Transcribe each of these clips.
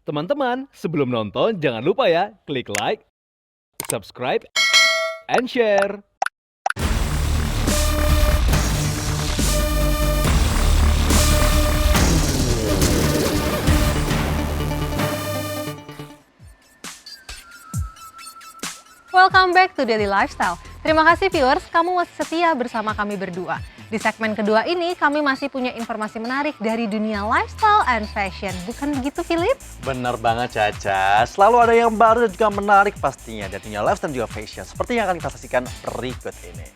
Teman-teman, sebelum nonton jangan lupa ya, klik like, subscribe, and share. Welcome back to Daily Lifestyle. Terima kasih viewers, kamu masih setia bersama kami berdua. Di segmen kedua ini kami masih punya informasi menarik dari dunia lifestyle and fashion. Bukan begitu Philip? Bener banget Caca, selalu ada yang baru dan juga menarik pastinya dari dunia lifestyle dan juga fashion. Seperti yang akan kita saksikan berikut ini.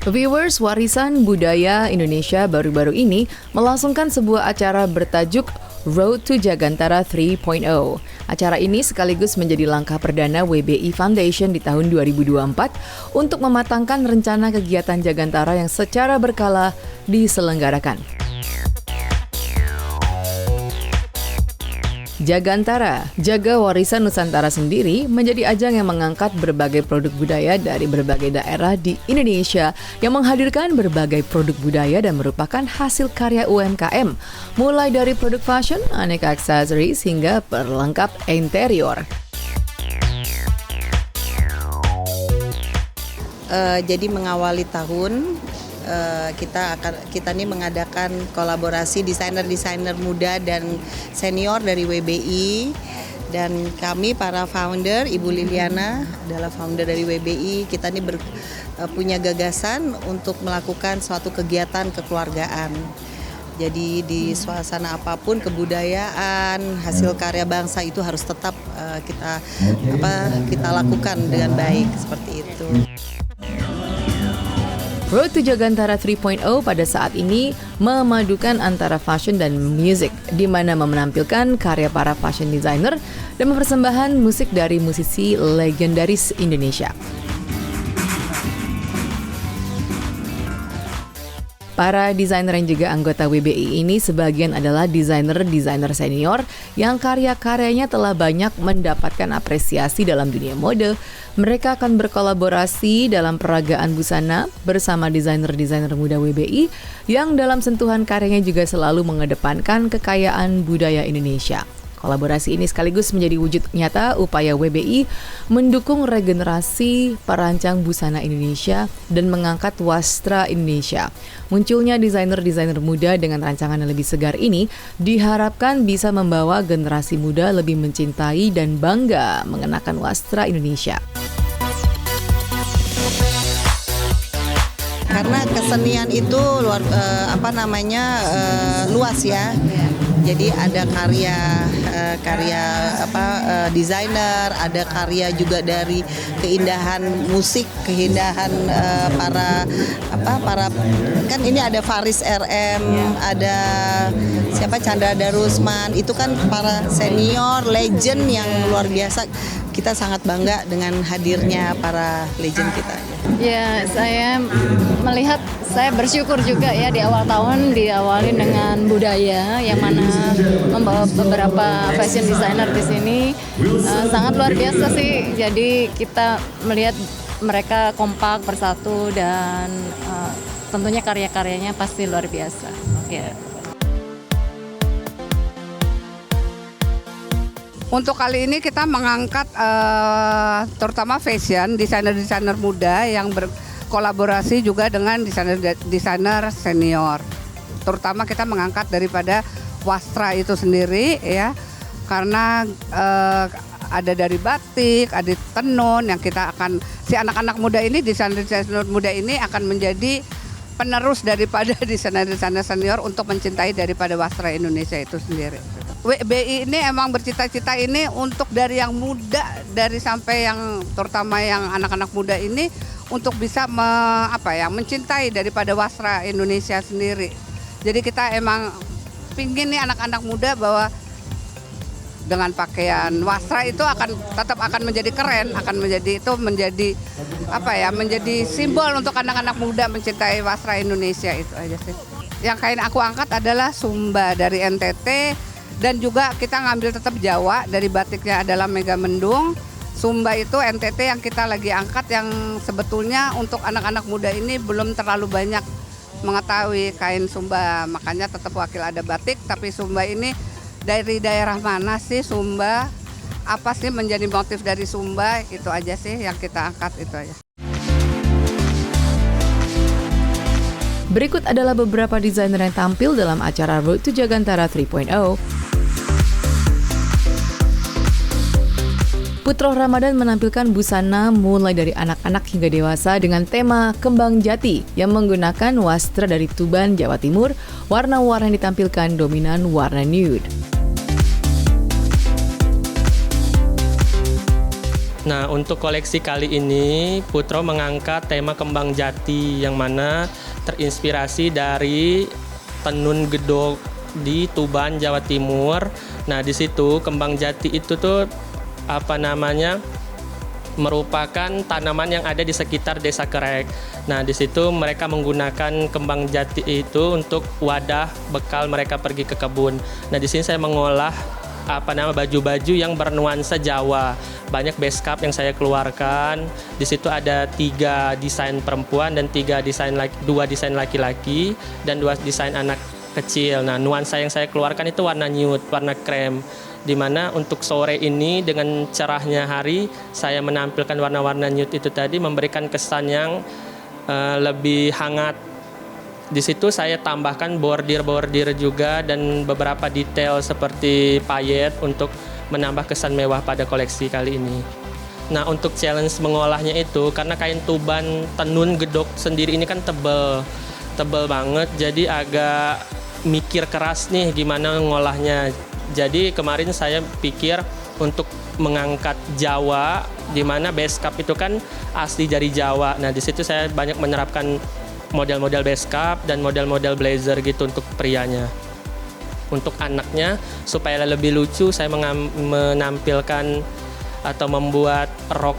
Viewers, Warisan Budaya Indonesia baru-baru ini melangsungkan sebuah acara bertajuk Road to Jagantara 3.0. Acara ini sekaligus menjadi langkah perdana WBI Foundation di tahun 2024 untuk mematangkan rencana kegiatan Jagantara yang secara berkala diselenggarakan. Jagantara, Jaga Warisan Nusantara sendiri menjadi ajang yang mengangkat berbagai produk budaya dari berbagai daerah di Indonesia yang menghadirkan berbagai produk budaya dan merupakan hasil karya UMKM, mulai dari produk fashion, aneka aksesoris hingga perlengkap interior. Jadi mengawali tahun kita nih mengadakan kolaborasi desainer-desainer muda dan senior dari WBI, dan kami para founder, Ibu Liliana adalah founder dari WBI. Kita nih punya gagasan untuk melakukan suatu kegiatan kekeluargaan. Jadi di suasana apapun kebudayaan, hasil karya bangsa itu harus tetap kita lakukan dengan baik seperti itu. Road to Jagantara 3.0 pada saat ini memadukan antara fashion dan music, di mana menampilkan karya para fashion designer dan mempersembahkan musik dari musisi legendaris Indonesia. Para desainer yang juga anggota WBI ini sebagian adalah desainer-desainer senior yang karya-karyanya telah banyak mendapatkan apresiasi dalam dunia mode. Mereka akan berkolaborasi dalam peragaan busana bersama desainer-desainer muda WBI yang dalam sentuhan karyanya juga selalu mengedepankan kekayaan budaya Indonesia. Kolaborasi ini sekaligus menjadi wujud nyata upaya WBI mendukung regenerasi perancang busana Indonesia dan mengangkat wastra Indonesia. Munculnya desainer-desainer muda dengan rancangan yang lebih segar ini diharapkan bisa membawa generasi muda lebih mencintai dan bangga mengenakan wastra Indonesia. Karena kesenian itu luas ya. Jadi ada karya desainer, ada karya juga dari keindahan musik, keindahan para kan ini ada Faris RM, ada Chandra Darusman, itu kan para senior legend yang luar biasa. Kita sangat bangga dengan hadirnya para legend kita. Ya, saya bersyukur juga ya di awal tahun diawali dengan budaya yang mana membawa beberapa fashion designer di sini sangat luar biasa sih. Jadi kita melihat mereka kompak bersatu dan tentunya karya-karyanya pasti luar biasa. Ya. Untuk kali ini kita mengangkat terutama fashion, desainer-desainer muda yang berkolaborasi juga dengan desainer senior. Terutama kita mengangkat daripada wastra itu sendiri ya, karena ada dari batik, ada tenun yang kita akan, si anak-anak muda ini, desainer-desainer muda ini akan menjadi penerus daripada desainer-desainer senior untuk mencintai daripada wastra Indonesia itu sendiri. WBI ini emang bercita-cita ini untuk dari yang muda, dari sampai yang terutama yang anak-anak muda ini untuk bisa mencintai daripada wastra Indonesia sendiri. Jadi kita emang pingin nih anak-anak muda bahwa dengan pakaian wastra itu tetap akan menjadi keren, menjadi simbol untuk anak-anak muda mencintai wastra Indonesia, itu aja sih. Yang kain aku angkat adalah Sumba dari NTT. Dan juga kita ngambil tetap Jawa, dari batiknya adalah Megamendung. Sumba itu NTT yang kita lagi angkat, yang sebetulnya untuk anak-anak muda ini belum terlalu banyak mengetahui kain Sumba. Makanya tetap wakil ada batik, tapi Sumba ini dari daerah mana sih Sumba? Apa sih menjadi motif dari Sumba? Itu aja sih yang kita angkat, itu aja. Berikut adalah beberapa desainer yang tampil dalam acara Road to Jagantara 3.0. Putroh Ramadan menampilkan busana mulai dari anak-anak hingga dewasa dengan tema Kembang Jati yang menggunakan wastra dari Tuban, Jawa Timur. Warna-warna yang ditampilkan dominan warna nude. Nah, untuk koleksi kali ini, Putro mengangkat tema Kembang Jati yang mana terinspirasi dari tenun gedok di Tuban, Jawa Timur. Nah, di situ Kembang Jati itu tuh merupakan tanaman yang ada di sekitar Desa Kerek. Nah, di situ mereka menggunakan kembang jati itu untuk wadah bekal mereka pergi ke kebun. Nah, di sini saya mengolah baju-baju yang bernuansa Jawa. Banyak base cup yang saya keluarkan. Di situ ada 3 desain perempuan dan 2 desain laki-laki dan 2 desain anak kecil. Nah, nuansa yang saya keluarkan itu warna nude, warna krem. Di mana untuk sore ini dengan cerahnya hari saya menampilkan warna-warna nude itu tadi memberikan kesan yang lebih hangat. Di situ saya tambahkan bordir-bordir juga dan beberapa detail seperti payet untuk menambah kesan mewah pada koleksi kali ini. Nah, untuk challenge mengolahnya itu karena kain Tuban tenun gedok sendiri ini kan tebel banget, jadi agak mikir keras nih gimana ngolahnya. Jadi kemarin saya pikir untuk mengangkat Jawa, di mana base cup itu kan asli dari Jawa. Nah, di situ saya banyak menerapkan model-model base cup dan model-model blazer gitu untuk prianya. Untuk anaknya supaya lebih lucu, saya menampilkan atau membuat rok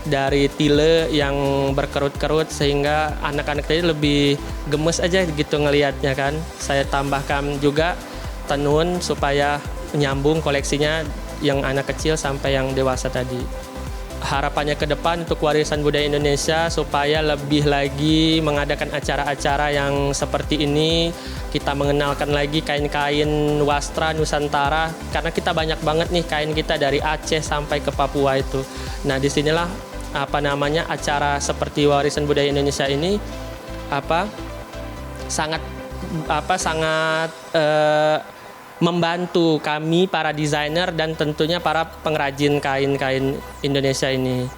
dari tile yang berkerut-kerut sehingga anak-anak tadi lebih gemes aja gitu ngelihatnya kan. Saya tambahkan juga tenun supaya menyambung koleksinya yang anak kecil sampai yang dewasa tadi. Harapannya ke depan untuk warisan budaya Indonesia supaya lebih lagi mengadakan acara-acara yang seperti ini, kita mengenalkan lagi kain-kain wastra Nusantara karena kita banyak banget nih kain kita dari Aceh sampai ke Papua itu. Nah, disinilah acara seperti warisan budaya Indonesia ini sangat membantu kami para desainer dan tentunya para pengrajin kain-kain Indonesia ini.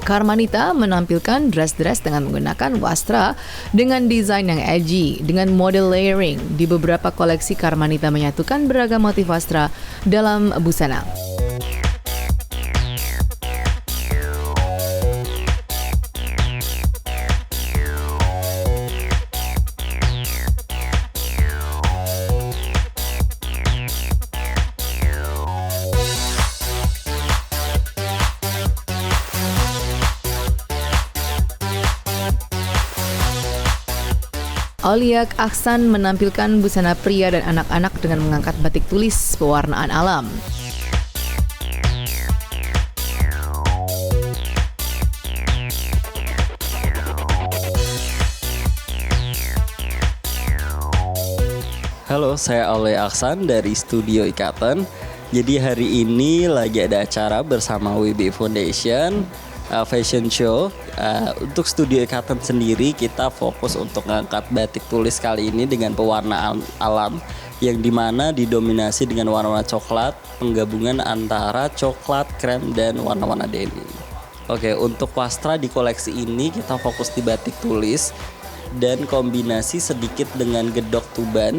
Karmanita menampilkan dress-dress dengan menggunakan wastra dengan desain yang edgy, dengan model layering. Di beberapa koleksi, Karmanita menyatukan beragam motif wastra dalam busana. Oliak Aksan menampilkan busana pria dan anak-anak dengan mengangkat batik tulis pewarnaan alam. Halo, saya Oleh Aksan dari Studio Ikatan. Jadi hari ini lagi ada acara bersama WB Foundation, fashion show. Untuk Studio Ikatan sendiri kita fokus untuk mengangkat batik tulis kali ini dengan pewarnaan alam yang dimana didominasi dengan warna-warna coklat, penggabungan antara coklat, krem, dan warna-warna denim. Oke, untuk wastra di koleksi ini kita fokus di batik tulis dan kombinasi sedikit dengan gedok Tuban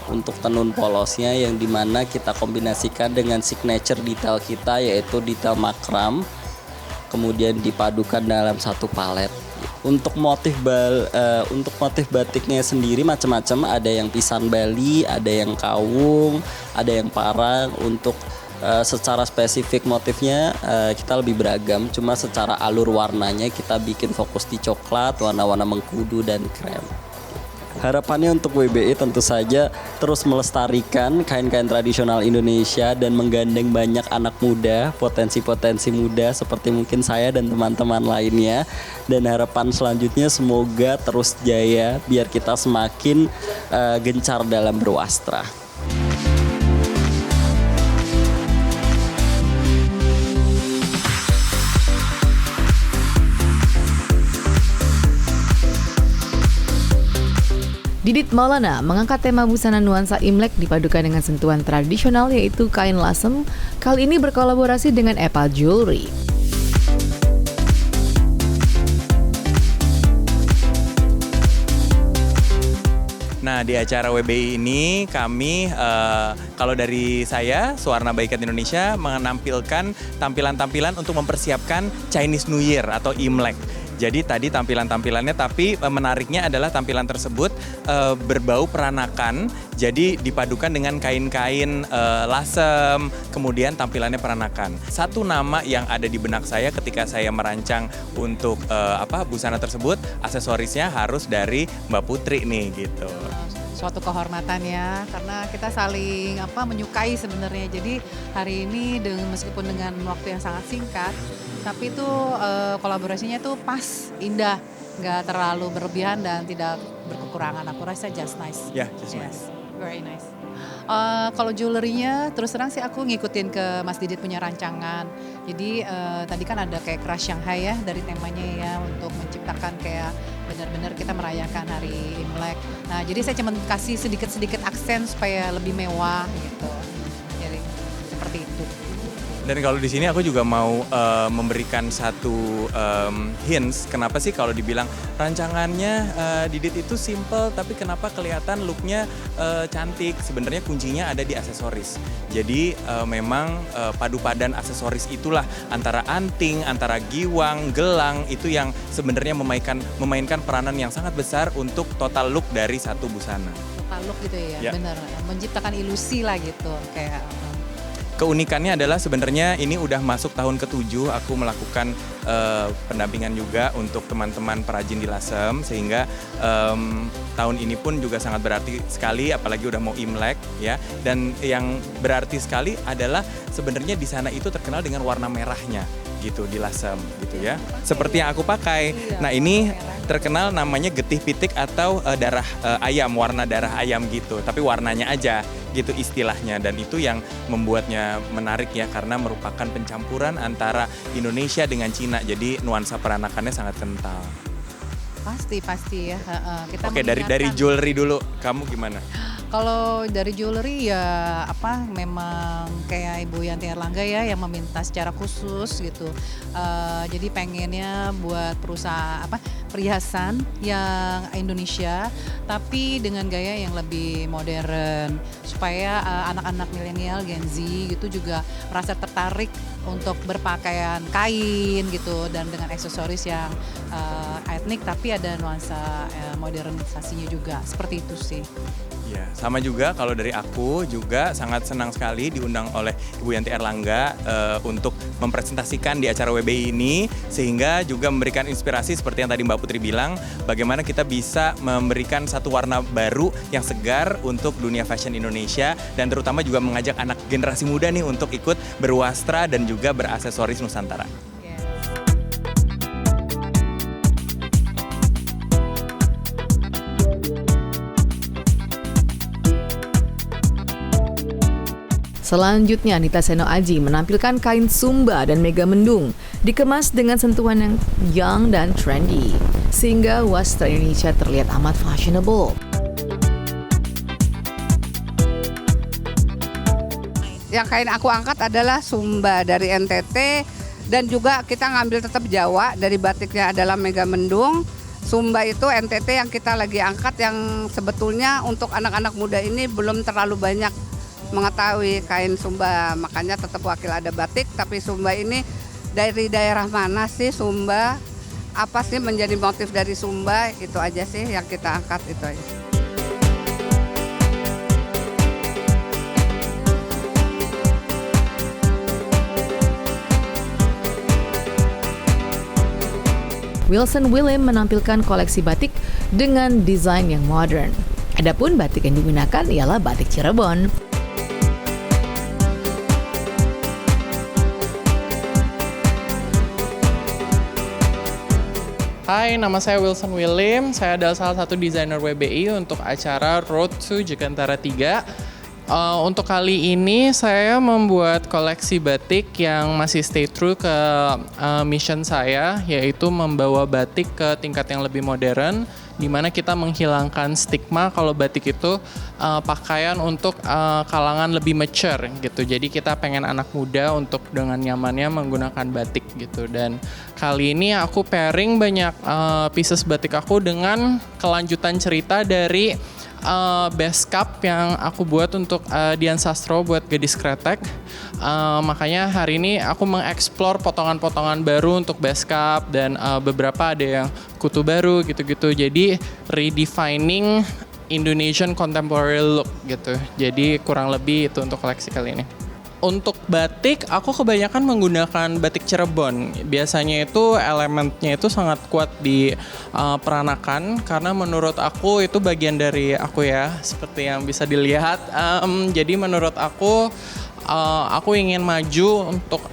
untuk tenun polosnya yang dimana kita kombinasikan dengan signature detail kita yaitu detail makram, kemudian dipadukan dalam satu palet. Untuk motif batiknya sendiri macam-macam, ada yang pisan Bali, ada yang kawung, ada yang parang. Untuk secara spesifik motifnya kita lebih beragam, cuma secara alur warnanya kita bikin fokus di coklat, warna-warna mengkudu dan krem. Harapannya untuk WBI tentu saja terus melestarikan kain-kain tradisional Indonesia dan menggandeng banyak anak muda, potensi-potensi muda seperti mungkin saya dan teman-teman lainnya. Dan harapan selanjutnya semoga terus jaya biar kita semakin gencar dalam berwastra. Didit Maulana mengangkat tema busana nuansa Imlek dipadukan dengan sentuhan tradisional yaitu kain lasem. Kali ini berkolaborasi dengan Epal Jewelry. Nah, di acara WBI ini kami, kalau dari saya, Suwarna Baikat Indonesia, menampilkan tampilan-tampilan untuk mempersiapkan Chinese New Year atau Imlek. Jadi tadi tampilan-tampilannya, tapi menariknya adalah tampilan tersebut berbau peranakan, jadi dipadukan dengan kain-kain lasem, kemudian tampilannya peranakan. Satu nama yang ada di benak saya ketika saya merancang untuk busana tersebut, aksesorisnya harus dari Mbak Putri nih gitu. Suatu kehormatan ya, karena kita saling menyukai sebenarnya. Jadi hari ini meskipun dengan waktu yang sangat singkat, tapi itu kolaborasinya tuh pas, indah, nggak terlalu berlebihan dan tidak berkekurangan. Aku rasa just nice. Ya, just nice. Very nice. Kalau jewelry-nya terus terang sih aku ngikutin ke Mas Didit punya rancangan. Jadi tadi kan ada kayak Crush Shanghai ya dari temanya ya, untuk menciptakan kayak benar-benar kita merayakan hari Imlek. Nah, jadi saya cuma kasih sedikit-sedikit aksen supaya lebih mewah gitu. Jadi seperti itu. Dan kalau di sini aku juga mau memberikan satu hints, kenapa sih kalau dibilang rancangannya Didit itu simple, tapi kenapa kelihatan looknya cantik? Sebenarnya kuncinya ada di aksesoris. Jadi memang padu padan aksesoris itulah antara anting, antara giwang, gelang, itu yang sebenarnya memainkan peranan yang sangat besar untuk total look dari satu busana. Total look gitu ya, benar. Menciptakan ilusi lah gitu, kayak. Keunikannya adalah sebenarnya ini udah masuk tahun ke-7 aku melakukan pendampingan juga untuk teman-teman perajin di Lasem, sehingga tahun ini pun juga sangat berarti sekali, apalagi udah mau Imlek ya. Dan yang berarti sekali adalah sebenarnya di sana itu terkenal dengan warna merahnya gitu di Lasem gitu ya. Seperti yang aku pakai. Nah, ini terkenal namanya getih pitik atau darah ayam, warna darah ayam gitu. Tapi warnanya aja gitu istilahnya, dan itu yang membuatnya menarik ya, karena merupakan pencampuran antara Indonesia dengan Cina. Jadi nuansa peranakannya sangat kental. Pasti ya. Kita Oke, dari jewelry dulu, kamu gimana? Kalau dari jewelry ya memang kayak Ibu Yanti Erlangga ya yang meminta secara khusus gitu. Jadi pengennya buat perusahaan perhiasan yang Indonesia tapi dengan gaya yang lebih modern, supaya anak-anak milenial Gen Z gitu juga merasa tertarik untuk berpakaian kain gitu, dan dengan aksesoris yang etnik tapi ada nuansa modernisasinya juga, seperti itu sih. Ya, sama juga kalau dari aku juga sangat senang sekali diundang oleh Ibu Yanti Erlangga untuk mempresentasikan di acara WBI ini, sehingga juga memberikan inspirasi seperti yang tadi Mbak Putri bilang, bagaimana kita bisa memberikan satu warna baru yang segar untuk dunia fashion Indonesia, dan terutama juga mengajak anak generasi muda nih untuk ikut berwastra dan juga beraksesoris Nusantara. Selanjutnya, Anita Seno Aji menampilkan kain Sumba dan Mega Mendung, dikemas dengan sentuhan yang young dan trendy, sehingga wastra Indonesia terlihat amat fashionable. Yang kain aku angkat adalah Sumba dari NTT, dan juga kita ngambil tetap Jawa, dari batiknya adalah Mega Mendung. Sumba itu NTT yang kita lagi angkat, yang sebetulnya untuk anak-anak muda ini belum terlalu banyak mengetahui kain Sumba, makanya tetap wakil ada batik, tapi Sumba ini dari daerah mana sih Sumba, apa sih menjadi motif dari Sumba, itu aja sih yang kita angkat, itu aja. Wilson Willem menampilkan koleksi batik dengan desain yang modern. Adapun batik yang digunakan ialah batik Cirebon. Hai, nama saya Wilson Willem. Saya adalah salah satu desainer WBI untuk acara Road to Jagantara 3. Untuk kali ini saya membuat koleksi batik yang masih stay true ke mission saya, yaitu membawa batik ke tingkat yang lebih modern, di mana kita menghilangkan stigma kalau batik itu pakaian untuk kalangan lebih mature gitu. Jadi kita pengen anak muda untuk dengan nyamannya menggunakan batik gitu. Dan kali ini aku pairing banyak pieces batik aku dengan kelanjutan cerita dari base cup yang aku buat untuk Dian Sastro buat Gadis Kretek. Makanya hari ini aku mengeksplor potongan-potongan baru untuk base cup dan beberapa ada yang kutu baru gitu-gitu. Jadi redefining Indonesian contemporary look gitu. Jadi kurang lebih itu untuk koleksi kali ini. Untuk batik, aku kebanyakan menggunakan batik Cirebon. Biasanya itu elemennya itu sangat kuat di peranakan, karena menurut aku itu bagian dari aku ya, seperti yang bisa dilihat. Jadi menurut aku ingin maju untuk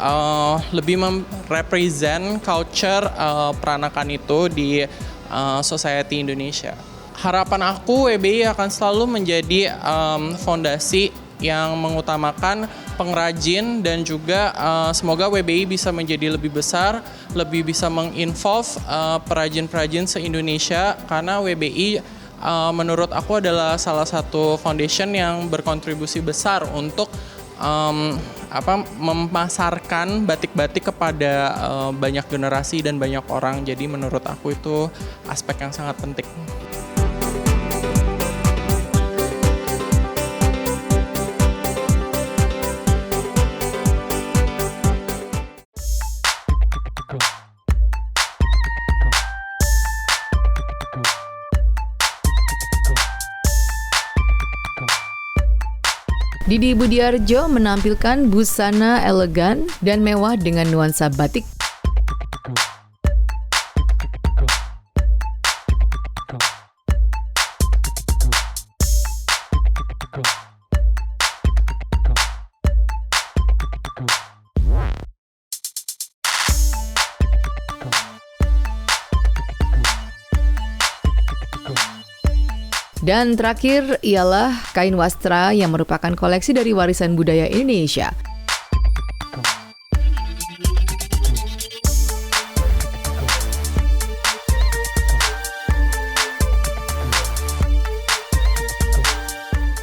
lebih merepresent culture peranakan itu di society Indonesia. Harapan aku WBI akan selalu menjadi fondasi yang mengutamakan pengrajin dan juga semoga WBI bisa menjadi lebih besar, lebih bisa menginvolve perajin-perajin se-Indonesia, karena WBI menurut aku adalah salah satu foundation yang berkontribusi besar untuk memasarkan batik-batik kepada banyak generasi dan banyak orang. Jadi menurut aku itu aspek yang sangat penting. Didi Budiarjo menampilkan busana elegan dan mewah dengan nuansa batik. Dan terakhir ialah kain wastra yang merupakan koleksi dari warisan budaya Indonesia.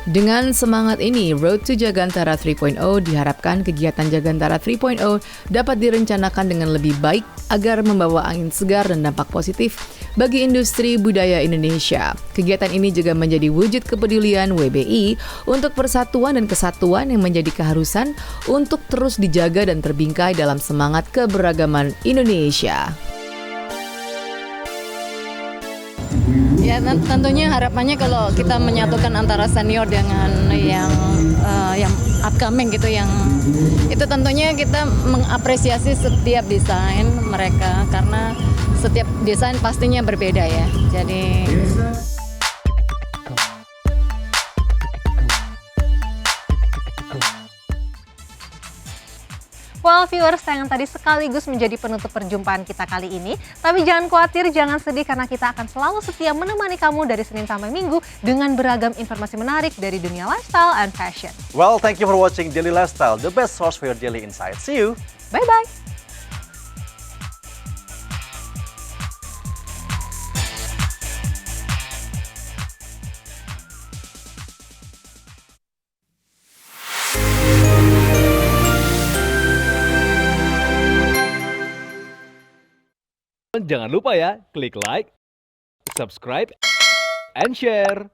Dengan semangat ini, Road to Jagantara 3.0 diharapkan kegiatan Jagantara 3.0 dapat direncanakan dengan lebih baik agar membawa angin segar dan dampak positif bagi industri budaya Indonesia. Kegiatan ini juga menjadi wujud kepedulian WBI untuk persatuan dan kesatuan yang menjadi keharusan untuk terus dijaga dan terbingkai dalam semangat keberagaman Indonesia. Ya tentunya harapannya kalau kita menyatukan antara senior dengan yang upcoming gitu, yang itu tentunya kita mengapresiasi setiap desain mereka karena setiap desain pastinya berbeda ya. Jadi Well, viewers, yang tadi sekaligus menjadi penutup perjumpaan kita kali ini. Tapi jangan khawatir, jangan sedih, karena kita akan selalu setia menemani kamu dari Senin sampai Minggu dengan beragam informasi menarik dari dunia lifestyle and fashion. Well, thank you for watching Daily Lifestyle, the best source for your daily insights. See you. Bye-bye. Jangan lupa ya, klik like, subscribe, and share.